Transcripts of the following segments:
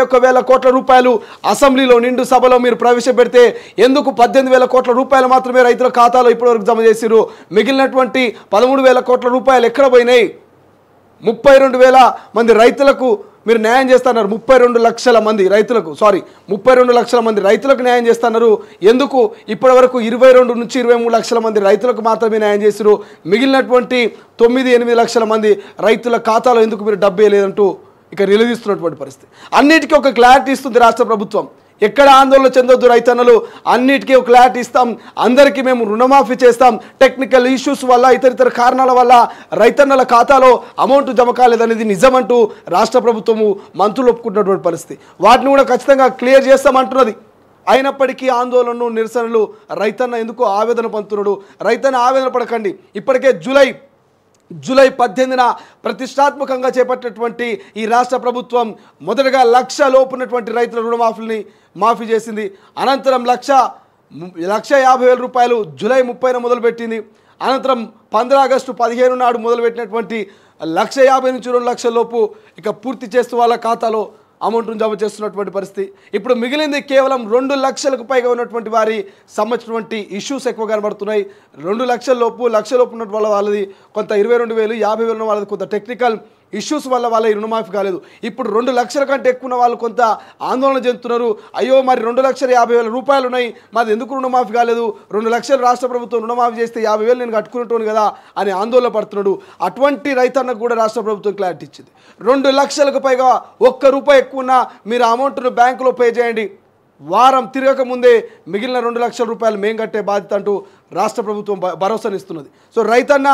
1,000 కోట్ల రూపాయలు అసెంబ్లీలో నిండు సభలో మీరు ప్రవేశపెడితే ఎందుకు 18,000 కోట్ల రూపాయలు మాత్రమే రైతుల ఖాతాలో ఇప్పటివరకు జమ చేసిరు? మిగిలినటువంటి 13,000 కోట్ల రూపాయలు ఎక్కడ పోయినాయి? 32,000 మంది రైతులకు మీరు న్యాయం చేస్తున్నారు. 32 లక్షల మంది రైతులకు 32 లక్షల మంది రైతులకు న్యాయం చేస్తున్నారు. ఎందుకు ఇప్పటివరకు 22 నుంచి 23 లక్షల మంది రైతులకు మాత్రమే న్యాయం చేసిరు? మిగిలినటువంటి 9-8 లక్షల మంది రైతుల ఖాతాలో ఎందుకు మీరు డబ్బు వేయలేదంటూ ఇక నిలదీస్తున్నటువంటి పరిస్థితి. అన్నిటికీ ఒక క్లారిటీ ఇస్తుంది రాష్ట్ర ప్రభుత్వం. ఎక్కడ ఆందోళన చెందొద్దు రైతన్నలు, అన్నిటికీ ఒక క్లారిటీ ఇస్తాం, అందరికీ మేము రుణమాఫీ చేస్తాం, టెక్నికల్ ఇష్యూస్ వల్ల ఇతర కారణాల వల్ల రైతన్నల ఖాతాలో అమౌంట్ జమ కాలేదనేది నిజమంటూ రాష్ట్ర ప్రభుత్వము మంత్రులు ఒప్పుకుంటున్నటువంటి పరిస్థితి. వాటిని కూడా ఖచ్చితంగా క్లియర్ చేస్తామంటున్నది. అయినప్పటికీ ఆందోళనలు నిరసనలు రైతన్న ఎందుకు ఆవేదన పొందుతున్నాడు? రైతన్న ఆవేదన పడకండి. ఇప్పటికే జూలై 18న ప్రతిష్టాత్మకంగా చేపట్టినటువంటి ఈ రాష్ట్ర ప్రభుత్వం మొదటగా 1,00,000 లోపు ఉన్నటువంటి రైతుల రుణమాఫీని మాఫీ చేసింది. అనంతరం 1,50,000 రూపాయలు జూలై 30న మొదలుపెట్టింది. అనంతరం 15 ఆగస్టు 15 నాడు మొదలుపెట్టినటువంటి 1,50,000 నుంచి 2 లక్షల లోపు ఇక పూర్తి చేస్తూ వాళ్ళ ఖాతాలో అమౌంట్ను జమ చేస్తున్నటువంటి పరిస్థితి. ఇప్పుడు మిగిలింది కేవలం 2 లక్షలకు పైగా ఉన్నటువంటి వారి సంబంధించినటువంటి ఇష్యూస్ ఎక్కువ కనబడుతున్నాయి. 2 లక్షల లోపు ఉన్న వాళ్ళది కొంత 22,000, 50,000 ఉన్న వాళ్ళది కొంత టెక్నికల్ ఇష్యూస్ వల్ల వాళ్ళ రుణమాఫీ కాలేదు. ఇప్పుడు 2 లక్షల కంటే ఎక్కువ ఉన్న వాళ్ళు కొంత ఆందోళన చెందుతున్నారు. అయ్యో మరి 2,50,000 రూపాయలు ఉన్నాయి, మాది ఎందుకు రుణమాఫీ కాలేదు? 2 లక్షలు రాష్ట్ర ప్రభుత్వం రుణమాఫీ చేస్తే 50,000 నేను కట్టుకుంటాను కదా అని ఆందోళన పడుతున్నాడు. అటువంటి రైతన్నకు కూడా రాష్ట్ర ప్రభుత్వం క్లారిటీ ఇచ్చింది. 2 లక్షలకు పైగా ₹1 ఎక్కువ ఉన్నా మీరు అమౌంట్ను బ్యాంకులో పే చేయండి, వారం తిరగక ముందే మిగిలిన 2 లక్షల రూపాయలు మేము కట్టే బాధ్యత అంటూ రాష్ట్ర ప్రభుత్వం భరోసానిస్తున్నది. సో రైతన్న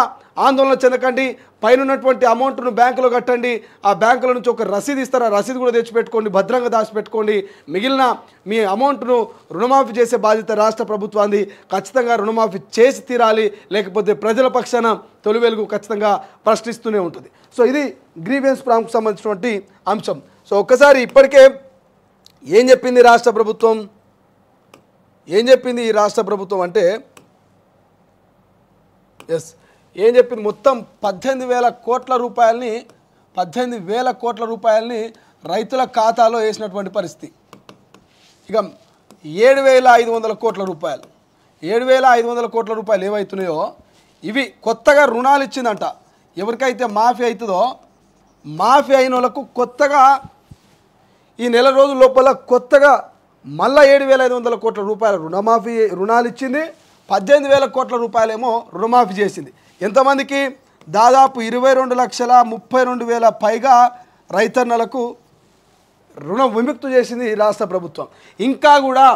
ఆందోళన చెందకండి, పైన ఉన్నటువంటి అమౌంట్ను బ్యాంకులో కట్టండి, ఆ బ్యాంకుల నుంచి ఒక రసీదు ఇస్తారు, ఆ రసీదు కూడా తెచ్చిపెట్టుకోండి, భద్రంగా దాచిపెట్టుకోండి. మిగిలిన మీ అమౌంట్ను రుణమాఫీ చేసే బాధ్యత రాష్ట్ర ప్రభుత్వాన్ని. ఖచ్చితంగా రుణమాఫీ చేసి తీరాలి, లేకపోతే ప్రజల పక్షాన తొలి వెలుగు ఖచ్చితంగా ప్రశ్నిస్తూనే ఉంటుంది. సో ఇది గ్రీవెన్స్ ప్రాంకు సంబంధించినటువంటి అంశం. సో ఒక్కసారి ఇప్పటికే ఏం చెప్పింది రాష్ట్ర ప్రభుత్వం? ఏం చెప్పింది ఈ రాష్ట్ర ప్రభుత్వం అంటే ఏం చెప్పింది? మొత్తం 18,000 కోట్ల రూపాయలని రైతుల ఖాతాలో వేసినటువంటి పరిస్థితి. ఇక 7,500 కోట్ల రూపాయలు 7,500 కోట్ల రూపాయలు ఏవైతున్నాయో ఇవి కొత్తగా రుణాలు ఇచ్చిందంట. ఎవరికైతే మాఫీ అవుతుందో మాఫీ అయిన వాళ్ళకు కొత్తగా ఈ నెల రోజుల లోపల కొత్తగా మళ్ళీ 7,500 కోట్ల రూపాయల రుణాలు ఇచ్చింది. 18,000 కోట్ల రూపాయలేమో రుణమాఫీ చేసింది. ఎంతమందికి? దాదాపు 22,32,000 పైగా రైతన్నలకు రుణ విముక్తి చేసింది ఈ రాష్ట్ర ప్రభుత్వం. ఇంకా కూడా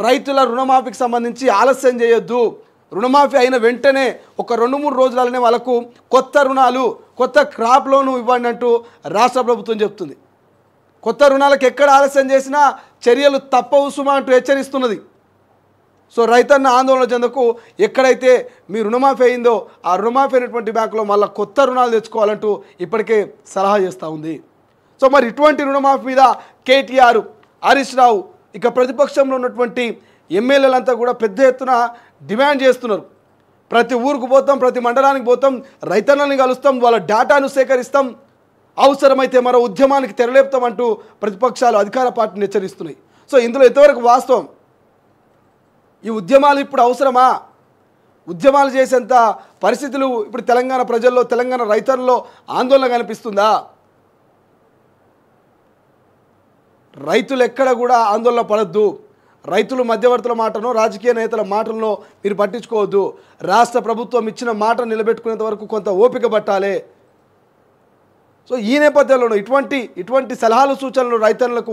రైతుల రుణమాఫీకి సంబంధించి ఆలస్యం చేయొద్దు, రుణమాఫీ అయిన వెంటనే ఒక 2-3 రోజులనే వాళ్ళకు కొత్త రుణాలు, కొత్త క్రాప్ లోను ఇవ్వండి అంటూ రాష్ట్ర ప్రభుత్వం చెప్తుంది. కొత్త రుణాలకు ఎక్కడ ఆలస్యం చేసినా చర్యలు తప్పవు సుమా అంటూ హెచ్చరిస్తున్నది. సో రైతన్న ఆందోళన చెందకు, ఎక్కడైతే మీ రుణమాఫీ అయిందో ఆ రుణమాఫీ అయినటువంటి బ్యాంకులో మళ్ళీ కొత్త రుణాలు తెచ్చుకోవాలంటూ ఇప్పటికే సలహా చేస్తూ ఉంది. సో మరి ఇటువంటి రుణమాఫీ మీద కేటీఆర్, హరీష్ రావు, ఇక ప్రతిపక్షంలో ఉన్నటువంటి ఎమ్మెల్యేలంతా కూడా పెద్ద ఎత్తున డిమాండ్ చేస్తున్నారు. ప్రతి ఊరికి పోతాం, ప్రతి మండలానికి పోతాం, రైతన్నల్ని కలుస్తాం, వాళ్ళ డేటాను సేకరిస్తాం, అవసరమైతే మరో ఉద్యమానికి తెరలేపుతామంటూ ప్రతిపక్షాలు అధికార పార్టీని హెచ్చరిస్తున్నాయి. సో ఇందులో ఎంతవరకు వాస్తవం? ఈ ఉద్యమాలు ఇప్పుడు అవసరమా? ఉద్యమాలు చేసేంత పరిస్థితులు ఇప్పుడు తెలంగాణ ప్రజల్లో, తెలంగాణ రైతుల్లో ఆందోళన కనిపిస్తుందా? రైతులు ఎక్కడ కూడా ఆందోళన పడద్దు. రైతులు మధ్యవర్తుల మాటనో రాజకీయ నేతల మాటలను మీరు పట్టించుకోవద్దు. రాష్ట్ర ప్రభుత్వం ఇచ్చిన మాట నిలబెట్టుకునేంత వరకు కొంత ఓపిక పట్టాలి. సో ఈ నేపథ్యంలో ఇటువంటి సలహాలు, సూచనలు రైతన్నలకు